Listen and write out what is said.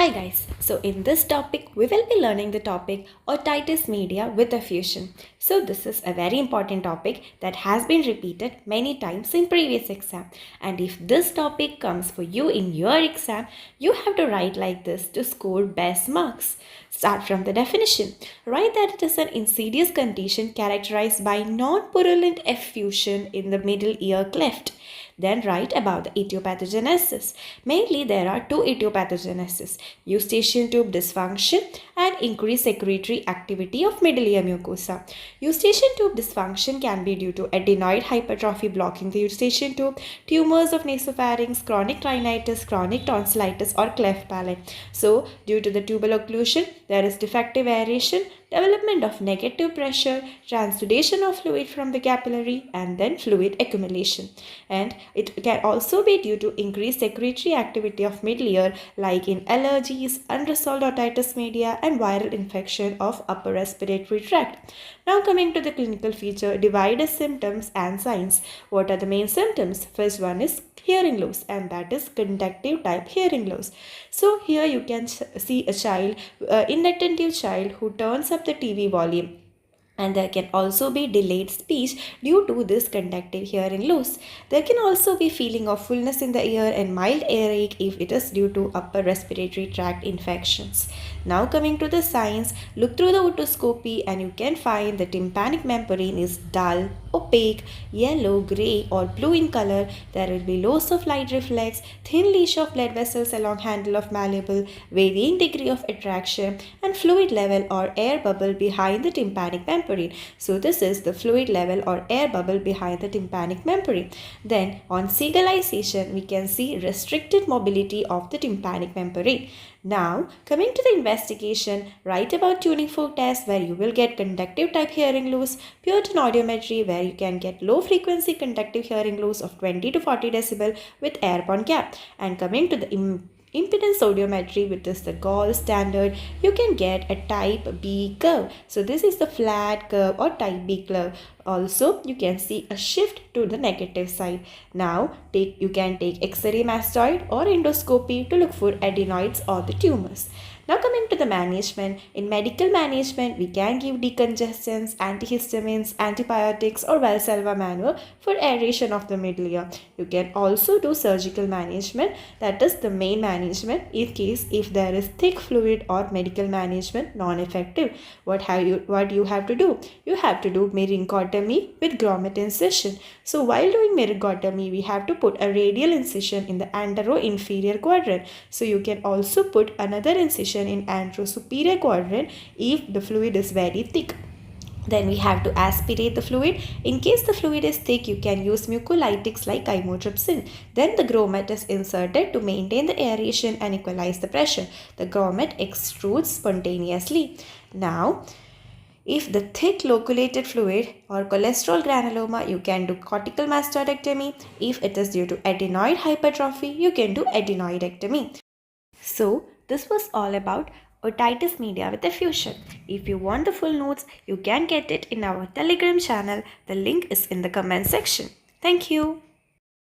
Hi guys, so in this topic we will be learning the topic Otitis Media with Effusion. So this is a very important topic that has been repeated many times in previous exam, and if this topic comes for you in your exam, you have to write like this to score best marks. Start from the definition. Write that it is an insidious condition characterized by non-purulent effusion in the middle ear cleft. Then write about the etiopathogenesis. Mainly there are two etiopathogenesis: eustachian tube dysfunction and increased secretory activity of middle ear mucosa. Eustachian tube dysfunction can be due to adenoid hypertrophy blocking the eustachian tube, tumors of nasopharynx, chronic rhinitis, chronic tonsillitis or cleft palate. So due to the tubal occlusion, there is defective aeration, development of negative pressure, transudation of fluid from the capillary, and then fluid accumulation. And it can also be due to increased secretory activity of middle ear, like in allergies, unresolved otitis media, and viral infection of upper respiratory tract. Now coming to the clinical feature, divide as symptoms and signs. What are the main symptoms? First one is hearing loss, and that is conductive type hearing loss. So here you can see a child, inattentive child who turns up the TV volume, and there can also be delayed speech due to this conductive hearing loss. There can also be feeling of fullness in the ear and mild earache if it is due to upper respiratory tract infections. Now coming to the signs, look through the otoscopy and you can find the tympanic membrane is dull, opaque, yellow, grey or blue in color. There will be loss of light reflex, thin leash of blood vessels along handle of malleable, varying degree of attraction, and fluid level or air bubble behind the tympanic membrane. So this is the fluid level or air bubble behind the tympanic membrane. Then on seagulization, we can see restricted mobility of the tympanic membrane. Now coming to the investigation, write about tuning fork test where you will get conductive type hearing loss, pure tone audiometry where you can get low frequency conductive hearing loss of 20 to 40 decibel with airborne gap. And coming to the impedance audiometry, which is the gold standard, you can get a type B curve. So this is the flat curve or type B curve. Also you can see a shift to the negative side. Now you can take X-ray mastoid or endoscopy to look for adenoids or the tumors. Now coming to the management, in medical management we can give decongestants, antihistamines, antibiotics or Valsalva maneuver for aeration of the middle ear. You can also do surgical management, that is the main management in case if there is thick fluid or medical management non-effective. What you have to do? You have to do Myringotomy with Grommet incision. So while doing Myringotomy, we have to put a radial incision in the antero-inferior quadrant. So you can also put another incision in antero-superior quadrant if the fluid is very thick. Then we have to aspirate the fluid. In case the fluid is thick, you can use mucolytics like chymotrypsin. Then the grommet is inserted to maintain the aeration and equalize the pressure. The grommet extrudes spontaneously. Now, if the thick loculated fluid or cholesterol granuloma, you can do cortical mastoidectomy. If it is due to adenoid hypertrophy, you can do adenoidectomy. So this was all about Otitis Media with Effusion. If you want the full notes, you can get it in our Telegram channel. The link is in the comment section. Thank you.